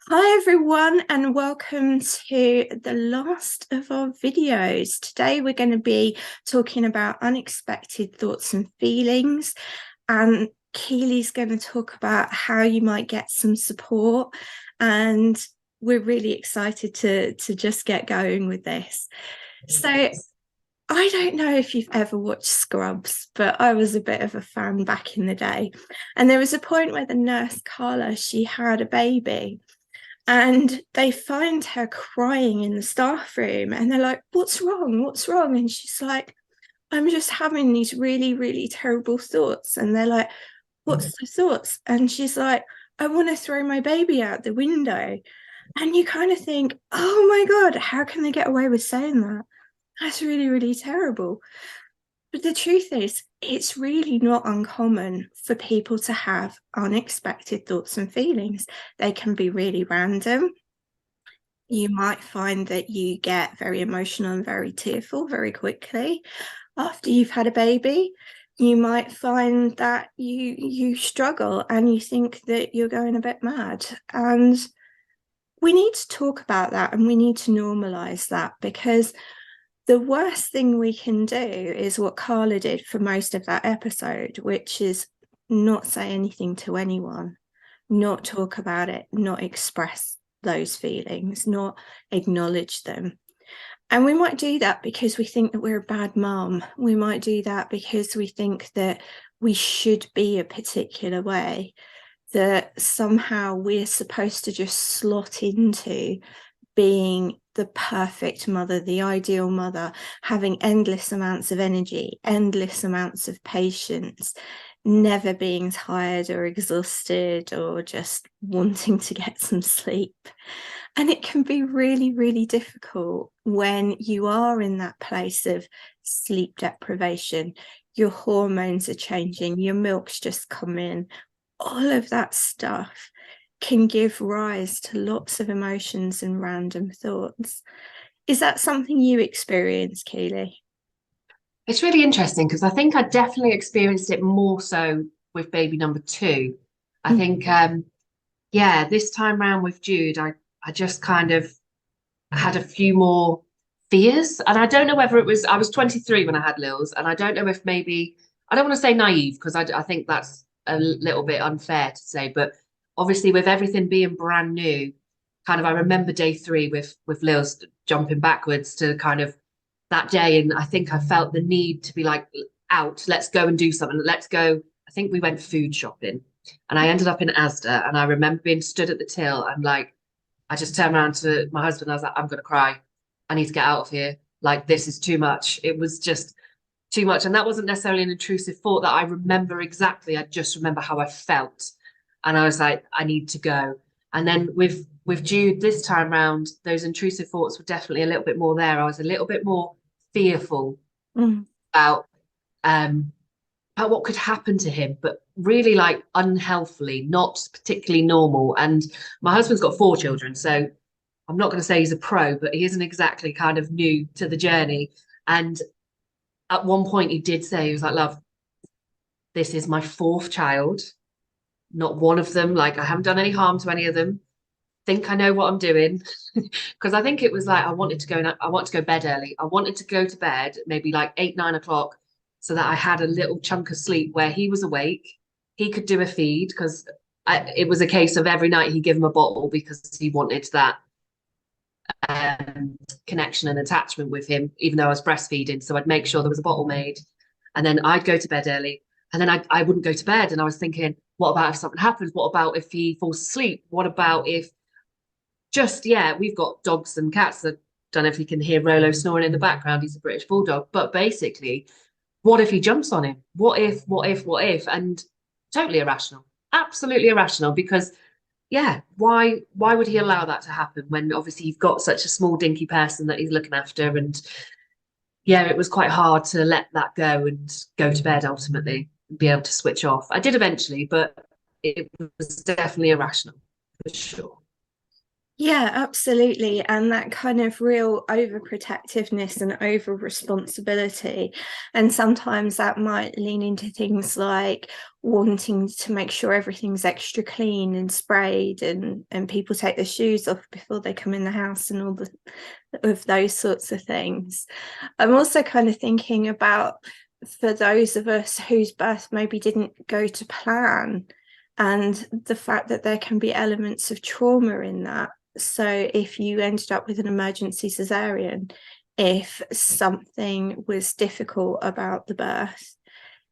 Hi everyone, and welcome to the last of our videos. Today we're going to be talking about unexpected thoughts and feelings, and Keely's going to talk about how you might get some support, and we're really excited to just get going with this. So I don't know if you've ever watched Scrubs, but I was a bit of a fan back in the day. And there was a point where the nurse Carla, she had a baby, and they find her crying in the staff room, and they're like, "What's wrong? What's wrong?" And she's like, "I'm just having these really, really terrible thoughts." And they're like, "What's the thoughts?" And she's like, "I want to throw my baby out the window." And you kind of think, oh my God, how can they get away with saying that? That's really, really terrible. But the truth is, it's really not uncommon for people to have unexpected thoughts and feelings. They can be really random. You might find that you get very emotional and very tearful very quickly after you've had a baby. You might find that you struggle and you think that you're going a bit mad. And we need to talk about that, and we need to normalize that, because the worst thing we can do is what Carla did for most of that episode, which is not say anything to anyone, not talk about it, not express those feelings, not acknowledge them. And we might do that because we think that we're a bad mom. We might do that because we think that we should be a particular way, that somehow we're supposed to just slot into being the perfect mother, the ideal mother, having endless amounts of energy, endless amounts of patience, never being tired or exhausted or just wanting to get some sleep. And it can be really, really difficult when you are in that place of sleep deprivation. Your hormones are changing, your milk's just come in, all of that stuff can give rise to lots of emotions and random thoughts. Is that something you experience, Keely? It's really interesting because I think I definitely experienced it more so with baby number two. I think, yeah, this time round with Jude, I just kind of had a few more fears. And I don't know whether I was 23 when I had Lils, and I don't know if maybe, I don't want to say naive because I think that's a little bit unfair to say, but obviously with everything being brand new, kind of I remember day three with Lils jumping backwards to kind of that day. And I think I felt the need to be like, out, let's go and do something. Let's go. I think we went food shopping and I ended up in Asda. And I remember being stood at the till and like, I just turned around to my husband. I was like, I'm going to cry. I need to get out of here. Like, this is too much. It was just too much. And that wasn't necessarily an intrusive thought that I remember exactly. I just remember how I felt. And I was like, I need to go. And then with Jude this time round, those intrusive thoughts were definitely a little bit more there. I was a little bit more fearful Mm. about um about what could happen to him, but really like unhealthily, not particularly normal. And my husband's got four children, so I'm not going to say he's a pro, but he isn't exactly kind of new to the journey. And at one point he did say, he was like, love, this is my fourth child, not one of them, like I haven't done any harm to any of them. Think I know what I'm doing. Because I think it was like I want to go bed early. I wanted to go to bed maybe like 8, 9 o'clock so that I had a little chunk of sleep where he was awake. He could do a feed because it was a case of every night he'd give him a bottle because he wanted that connection and attachment with him, even though I was breastfeeding. So I'd make sure there was a bottle made. And then I'd go to bed early. And then I wouldn't go to bed. And I was thinking, what about if something happens? What about if he falls asleep? What about if yeah, we've got dogs and cats. I don't know if you can hear Rolo snoring in the background. He's a British bulldog. But basically, what if he jumps on him? What if, what if, what if? And totally irrational. Absolutely irrational because yeah, why would he allow that to happen when obviously you've got such a small dinky person that he's looking after? And yeah, it was quite hard to let that go and go to bed ultimately and be able to switch off. I did eventually, but it was definitely irrational for sure. Yeah, absolutely. And that kind of real overprotectiveness and over responsibility. And sometimes that might lean into things like wanting to make sure everything's extra clean and sprayed, and people take their shoes off before they come in the house and all of those sorts of things. I'm also kind of thinking about, for those of us whose birth maybe didn't go to plan, and the fact that there can be elements of trauma in that. So if you ended up with an emergency cesarean, if something was difficult about the birth,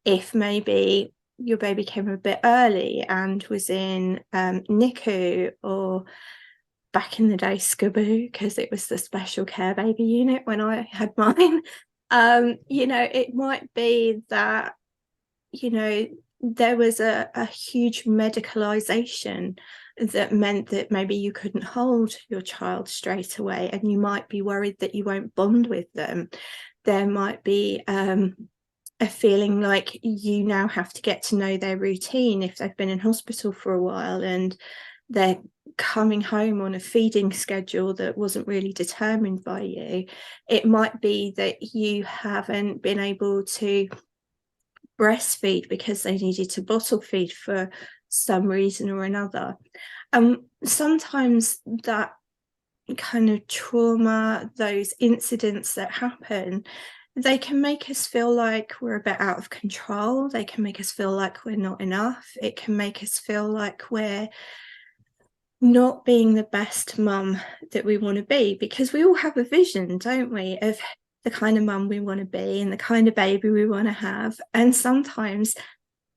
if maybe your baby came a bit early and was in NICU, or back in the day SCBU, because it was the special care baby unit when I had mine. It might be that, there was a huge medicalization that meant that maybe you couldn't hold your child straight away, and you might be worried that you won't bond with them. There might be a feeling like you now have to get to know their routine if they've been in hospital for a while and they're coming home on a feeding schedule that wasn't really determined by you. It might be that you haven't been able to breastfeed because they needed to bottle feed for some reason or another. Sometimes that kind of trauma, those incidents that happen, they can make us feel like we're a bit out of control. They can make us feel like we're not enough. It can make us feel like we're not being the best mum that we want to be, because we all have a vision, don't we, of the kind of mum we want to be and the kind of baby we want to have. And sometimes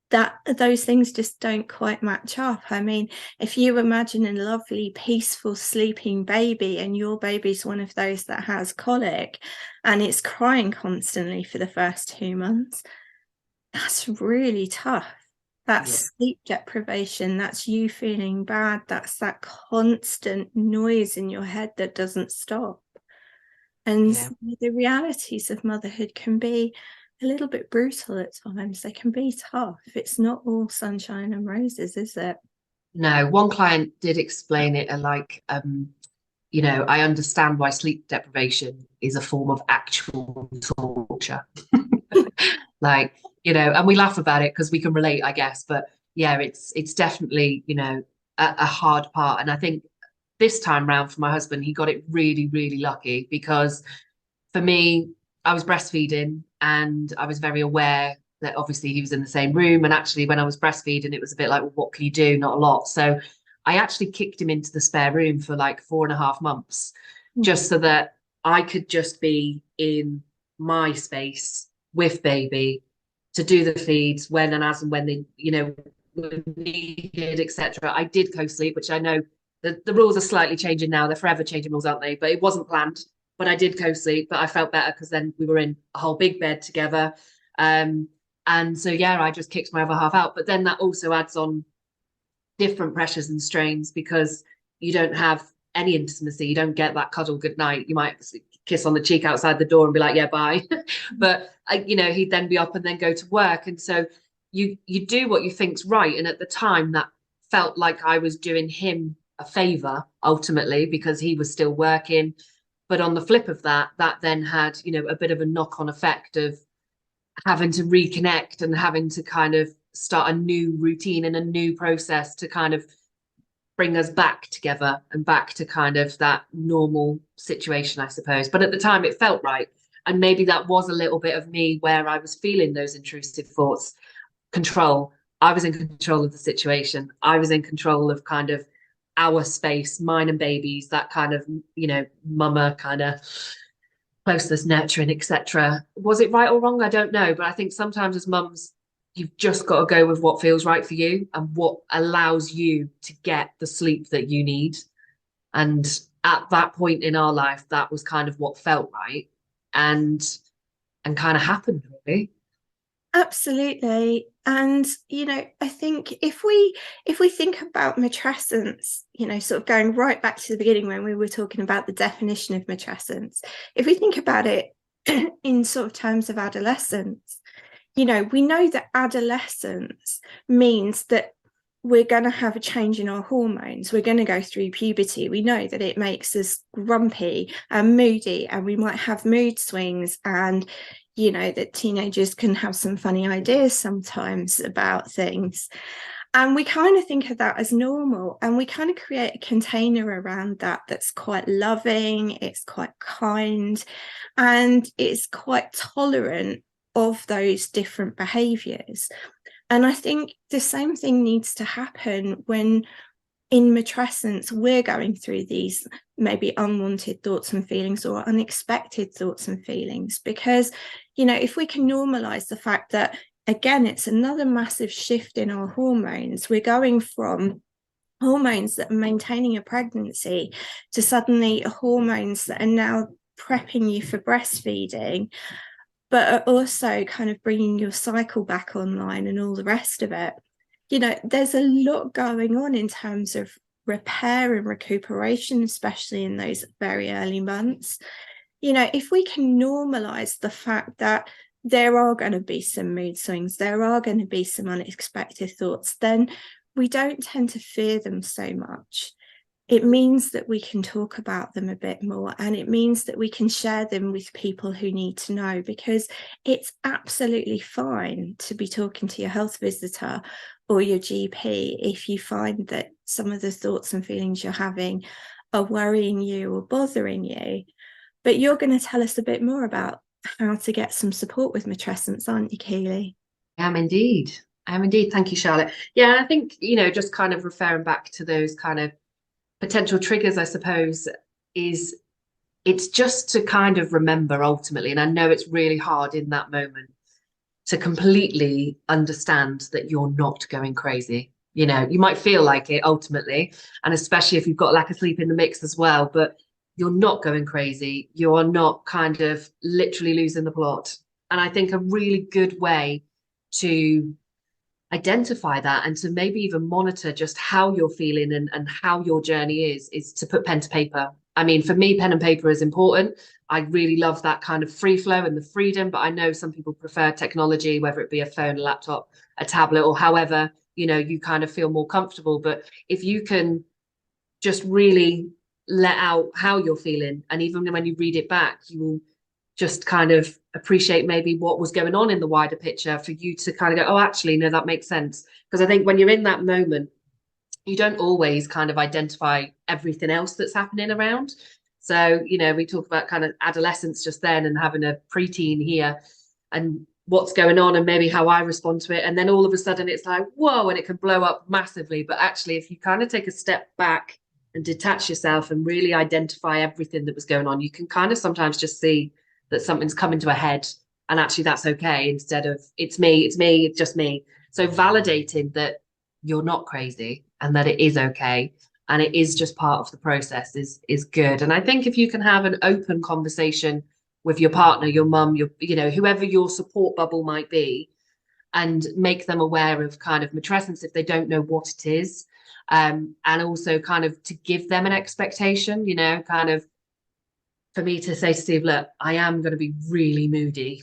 those things just don't quite match up. I mean, if you imagine a lovely, peaceful, sleeping baby, and your baby's one of those that has colic and it's crying constantly for the first 2 months, that's really tough. That's Yeah. sleep deprivation. That's you feeling bad. That's that constant noise in your head that doesn't stop. And Yeah. the realities of motherhood can be a little bit brutal at times. They can be tough. It's not all sunshine and roses, is it? No, one client did explain it like, I understand why sleep deprivation is a form of actual torture. Like, and we laugh about it because we can relate, I guess. But yeah, it's definitely, a hard part. And I think this time round for my husband, he got it really, really lucky because for me, I was breastfeeding and I was very aware that obviously he was in the same room. And actually, when I was breastfeeding, it was a bit like, well, what can you do? Not a lot. So I actually kicked him into the spare room for like 4.5 months, just so that I could just be in my space with baby to do the feeds when and as and when they, were needed, etc. I did co-sleep, which I know the rules are slightly changing now. They're forever changing rules, aren't they? But it wasn't planned. But I did co-sleep, but I felt better because then we were in a whole big bed together. And so, yeah, I just kicked my other half out. But then that also adds on different pressures and strains because you don't have any intimacy. You don't get that cuddle good night. You might kiss on the cheek outside the door and be like, yeah, bye. But, he'd then be up and then go to work. And so you do what you think's right. And at the time, that felt like I was doing him a favor ultimately because he was still working. But on the flip of that, that then had, a bit of a knock-on effect of having to reconnect and having to kind of start a new routine and a new process to kind of bring us back together and back to kind of that normal situation, I suppose. But at the time, it felt right. And maybe that was a little bit of me where I was feeling those intrusive thoughts. Control. I was in control of the situation. I was in control of kind of our space, mine and babies, that kind of, mama kind of closeness, nurturing, etc. Was it right or wrong? I don't know. But I think sometimes as mums, you've just got to go with what feels right for you and what allows you to get the sleep that you need. And at that point in our life, that was kind of what felt right and kind of happened, really. Absolutely. And I think if we think about matrescence, sort of going right back to the beginning when we were talking about the definition of matrescence, if we think about it in sort of terms of adolescence, we know that adolescence means that we're going to have a change in our hormones. We're going to go through puberty. We know that it makes us grumpy and moody, and we might have mood swings, and that teenagers can have some funny ideas sometimes about things. And we kind of think of that as normal, and we kind of create a container around that that's quite loving, it's quite kind, and it's quite tolerant of those different behaviors. And I think the same thing needs to happen when in matrescence we're going through these maybe unwanted thoughts and feelings or unexpected thoughts and feelings, because if we can normalize the fact that, again, it's another massive shift in our hormones. We're going from hormones that are maintaining a pregnancy to suddenly hormones that are now prepping you for breastfeeding, but are also kind of bringing your cycle back online and all the rest of it. There's a lot going on in terms of repair and recuperation, especially in those very early months. If we can normalize the fact that there are going to be some mood swings, there are going to be some unexpected thoughts, then we don't tend to fear them so much. It means that we can talk about them a bit more, and it means that we can share them with people who need to know, because it's absolutely fine to be talking to your health visitor or your GP if you find that some of the thoughts and feelings you're having are worrying you or bothering you. But you're going to tell us a bit more about how to get some support with matrescence, aren't you, Keely? I am indeed. Thank you, Charlotte. Yeah, I think, just kind of referring back to those kind of potential triggers, I suppose, is it's just to kind of remember ultimately, and I know it's really hard in that moment to completely understand that you're not going crazy. You might feel like it ultimately, and especially if you've got lack of sleep in the mix as well, but you're not going crazy. You are not kind of literally losing the plot. And I think a really good way to identify that and to maybe even monitor just how you're feeling and how your journey is to put pen to paper. I mean, for me, pen and paper is important. I really love that kind of free flow and the freedom, but I know some people prefer technology, whether it be a phone, a laptop, a tablet, or however, you kind of feel more comfortable. But if you can just really let out how you're feeling, and even when you read it back, you will just kind of appreciate maybe what was going on in the wider picture for you to kind of go, oh, actually, no, that makes sense. Because I think when you're in that moment, you don't always kind of identify everything else that's happening around. So, we talk about kind of adolescence just then and having a preteen here and what's going on and maybe how I respond to it. And then all of a sudden it's like, whoa, and it can blow up massively. But actually, if you kind of take a step back and detach yourself and really identify everything that was going on, you can kind of sometimes just see that something's coming to a head, and actually that's okay, instead of it's just me. So validating that you're not crazy and that it is okay and it is just part of the process is good. And I think if you can have an open conversation with your partner, your mum, your whoever your support bubble might be, and make them aware of kind of matrescence if they don't know what it is, and also kind of to give them an expectation, kind of for me to say to Steve, look, I am going to be really moody.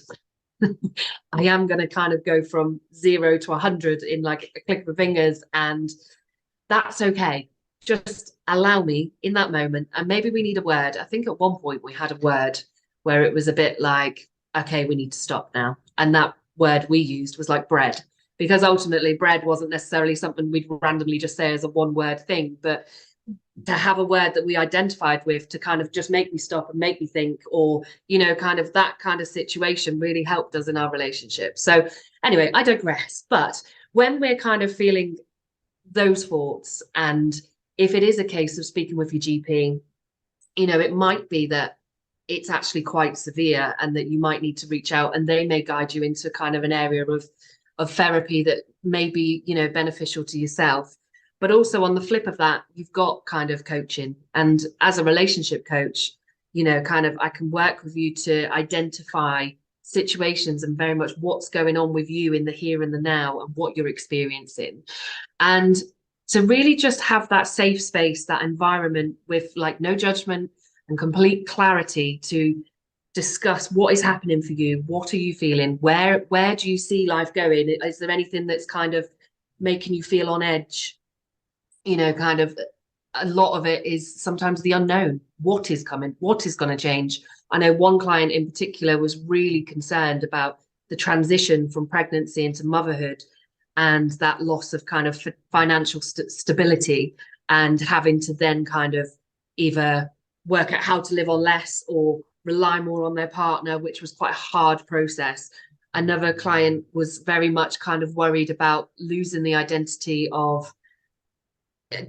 I am going to kind of go from 0 to 100 in like a click of the fingers, and that's okay. Just allow me in that moment. And maybe we need a word. I think at one point we had a word where it was a bit like, okay, we need to stop now. And that word we used was like bread, because ultimately bread wasn't necessarily something we'd randomly just say as a one word thing, but to have a word that we identified with to kind of just make me stop and make me think, or kind of that kind of situation really helped us in our relationship. So anyway, I digress. But when we're kind of feeling those thoughts, and if it is a case of speaking with your GP, it might be that it's actually quite severe and that you might need to reach out, and they may guide you into kind of an area of therapy that may be beneficial to yourself. But also on the flip of that, you've got kind of coaching. And as a relationship coach, kind of I can work with you to identify situations and very much what's going on with you in the here and the now and what you're experiencing. And to really just have that safe space, that environment with like no judgment and complete clarity to discuss what is happening for you. What are you feeling? Where do you see life going? Is there anything that's kind of making you feel on edge, you know, kind of a lot of it is sometimes the unknown. What is coming? What is going to change? I know one client in particular was really concerned about the transition from pregnancy into motherhood and that loss of kind of financial stability, and having to then kind of either work out how to live on less or rely more on their partner, which was quite a hard process. Another client was very much kind of worried about losing the identity of,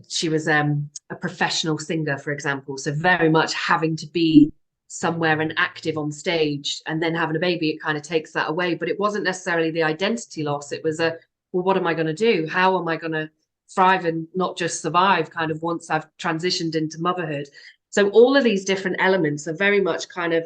she was a professional singer, for example, so very much having to be somewhere and active on stage, and then having a baby, it kind of takes that away. But it wasn't necessarily the identity loss. It was well, what am I going to do? How am I going to thrive and not just survive kind of once I've transitioned into motherhood? So all of these different elements are very much kind of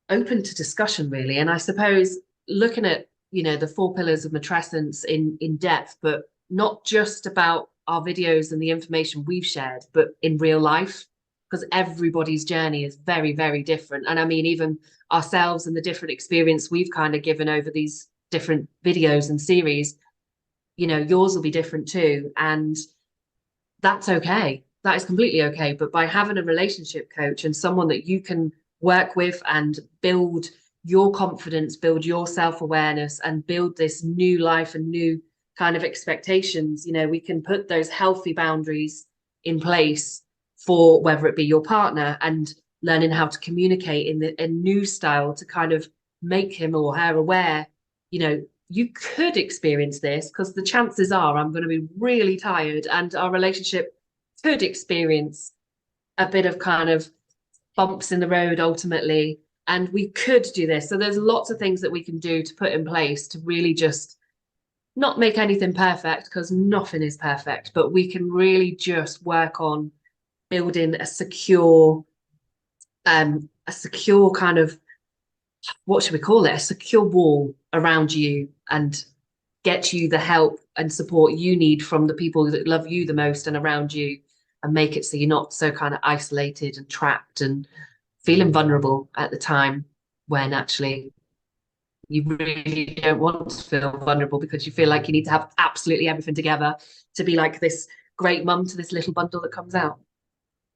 open to discussion, really. And I suppose looking at, you know, the 4 pillars of matrescence in depth, but not just about our videos and the information we've shared, but in real life, because everybody's journey is very, very different. And I mean, even ourselves and the different experience we've kind of given over these different videos and series, you know, yours will be different too. And that's okay. That is completely okay. But by having a relationship coach and someone that you can work with and build your confidence, build your self-awareness, and build this new life and new kind of expectations, you know, we can put those healthy boundaries in place for whether it be your partner, and learning how to communicate in a new style to kind of make him or her aware, you know, you could experience this because the chances are I'm going to be really tired, and our relationship could experience a bit of kind of bumps in the road ultimately, and we could do this. So there's lots of things that we can do to put in place to really just not make anything perfect, because nothing is perfect, but we can really just work on building a secure kind of, what should we call it, a secure wall around you, and get you the help and support you need from the people that love you the most and around you, and make it so you're not so kind of isolated and trapped and feeling vulnerable at the time when actually you really don't want to feel vulnerable, because you feel like you need to have absolutely everything together to be like this great mum to this little bundle that comes out.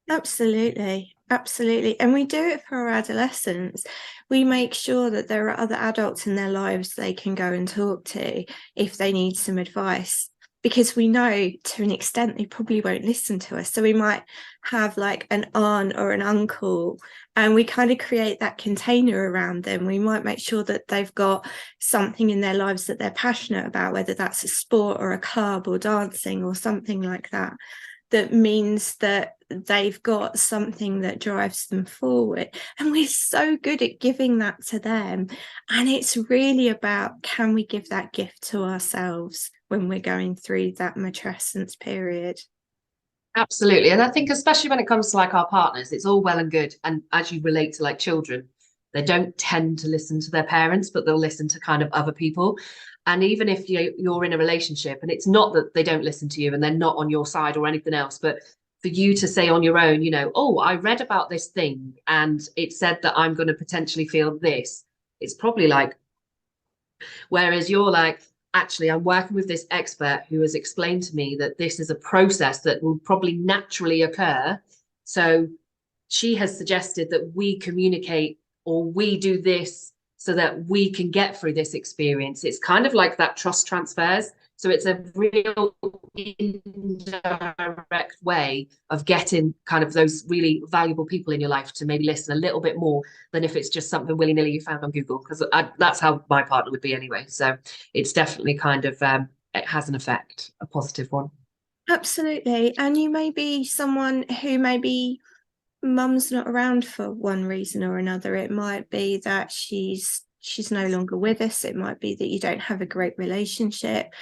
Absolutely, absolutely. And we do it for our adolescents. We make sure that there are other adults in their lives they can go and talk to if they need some advice, because we know to an extent they probably won't listen to us. So we might have like an aunt or an uncle, and we kind of create that container around them. We might make sure that they've got something in their lives that they're passionate about, whether that's a sport or a club or dancing or something like that. That means that they've got something that drives them forward. And we're so good at giving that to them. And it's really about, can we give that gift to ourselves when we're going through that matrescence period? Absolutely. And I think especially when it comes to like our partners, it's all well and good. And as you relate to like children, they don't tend to listen to their parents, but they'll listen to kind of other people. And even if you're in a relationship, and it's not that they don't listen to you and they're not on your side or anything else, but for you to say on your own, you know, oh, I read about this thing and it said that I'm going to potentially feel this. It's probably like, whereas you're like, actually, I'm working with this expert who has explained to me that this is a process that will probably naturally occur. So she has suggested that we communicate, or we do this so that we can get through this experience. It's kind of like that trust transfers. So it's a real indirect way of getting kind of those really valuable people in your life to maybe listen a little bit more than if it's just something willy-nilly you found on Google, because that's how my partner would be anyway. So it's definitely kind of, it has an effect, a positive one. Absolutely. And you may be someone who maybe mum's not around for one reason or another. It might be that she's no longer with us. It might be that you don't have a great relationship.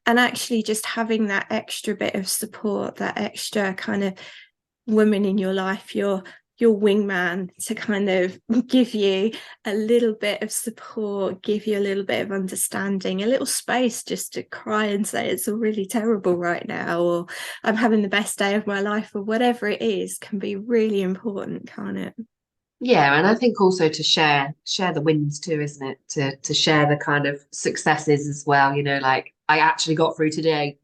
And actually just having that extra bit of support, that extra kind of woman in your life, your wingman, to kind of give you a little bit of support, give you a little bit of understanding, a little space just to cry and say it's all really terrible right now, or I'm having the best day of my life, or whatever it is, can be really important, can't it? Yeah, and I think also to share the wins too, isn't it? To share the kind of successes as well. You know, like I actually got through today.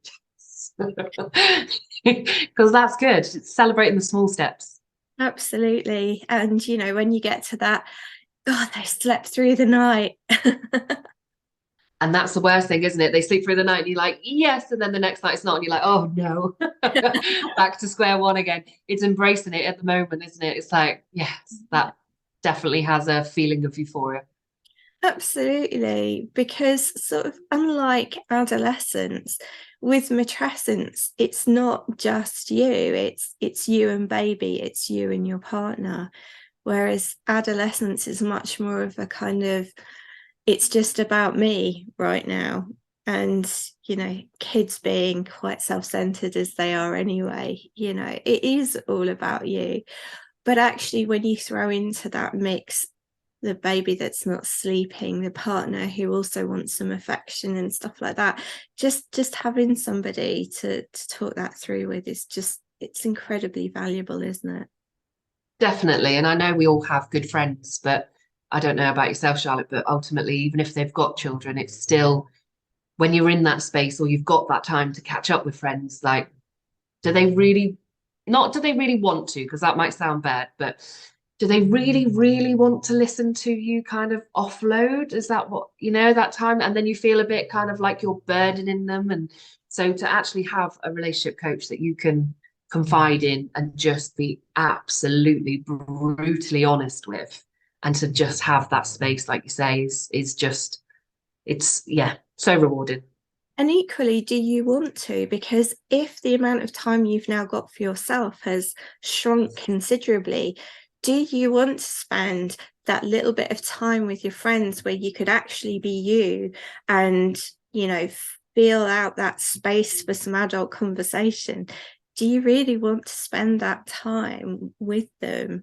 Because that's good. It's celebrating the small steps. Absolutely. And when you get to that, God, they slept through the night. And that's the worst thing, isn't it? They sleep through the night and you're like, yes. And then the next night it's not. And you're like, oh no, back to square one again. It's embracing it at the moment, isn't it? It's like, yes, that definitely has a feeling of euphoria. Absolutely, because sort of unlike adolescence, with matrescence, it's not just you, it's you and baby, it's you and your partner. Whereas adolescence is much more of a kind of, it's just about me right now. And, kids being quite self-centered as they are anyway, it is all about you. But actually, when you throw into that mix the baby that's not sleeping, the partner who also wants some affection and stuff like that, just having somebody to talk that through with is just, it's incredibly valuable, isn't it? Definitely. And I know we all have good friends, but I don't know about yourself, Charlotte, but ultimately, even if they've got children, it's still when you're in that space or you've got that time to catch up with friends, like, do they really, not do they really want to, because that might sound bad, but do they really, really want to listen to you kind of offload? Is that what, that time? And then you feel a bit kind of like you're burdening them. And so to actually have a relationship coach that you can confide in and just be absolutely brutally honest with, and to just have that space, like you say, is just, it's, yeah, so rewarding. And equally, do you want to? Because if the amount of time you've now got for yourself has shrunk considerably, do you want to spend that little bit of time with your friends where you could actually be you and, feel out that space for some adult conversation? Do you really want to spend that time with them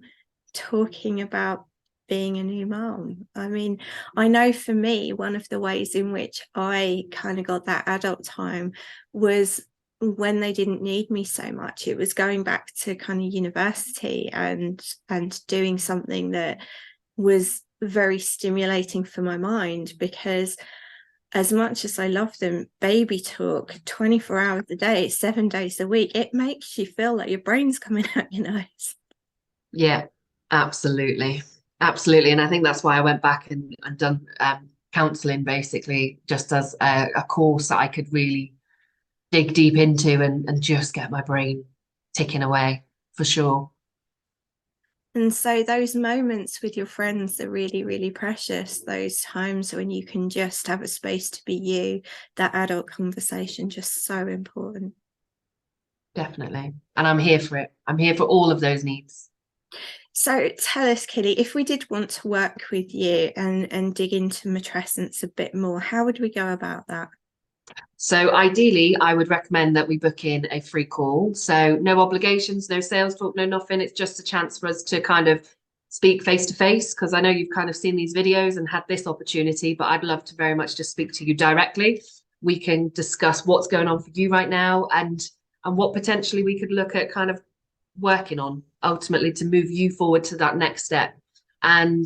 talking about being a new mom? I mean, I know for me, one of the ways in which I kind of got that adult time was when they didn't need me so much. It was going back to kind of university and doing something that was very stimulating for my mind, because as much as I love them, baby talk 24 hours a day, 7 days a week, it makes you feel like your brain's coming out your nose. Yeah, absolutely. Absolutely. And I think that's why I went back and done counseling basically just as a course that I could really dig deep into and just get my brain ticking away for sure. And so those moments with your friends are really, really precious. Those times when you can just have a space to be you, that adult conversation, just so important. Definitely. And I'm here for it. I'm here for all of those needs. So tell us, Kelly, if we did want to work with you and dig into matrescence a bit more, how would we go about that? So ideally, I would recommend that we book in a free call. So no obligations, no sales talk, no nothing. It's just a chance for us to kind of speak face to face, because I know you've kind of seen these videos and had this opportunity, but I'd love to very much just speak to you directly. We can discuss what's going on for you right now and what potentially we could look at kind of working on ultimately to move you forward to that next step. And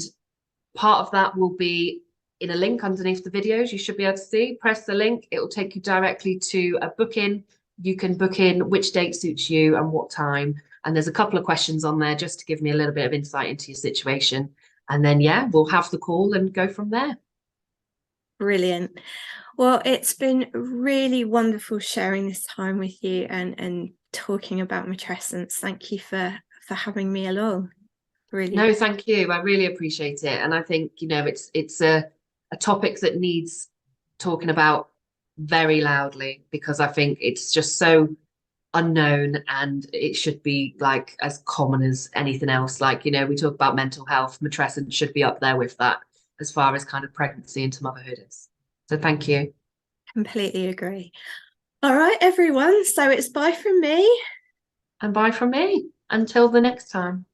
part of that will be in a link underneath the videos. You should be able to see, press the link. It will take you directly to a booking. You can book in which date suits you and what time. And there's a couple of questions on there just to give me a little bit of insight into your situation. And then, yeah, we'll have the call and go from there. Brilliant. Well, it's been really wonderful sharing this time with you and talking about matrescence. Thank you for having me along. Really. No, thank you. I really appreciate it. And I think, it's a topic that needs talking about very loudly, because I think it's just so unknown and it should be like as common as anything else. Like, we talk about mental health, matrescence should be up there with that as far as kind of pregnancy into motherhood is. So thank you. Completely agree. All right, everyone. So it's bye from me. And bye from me. Until the next time.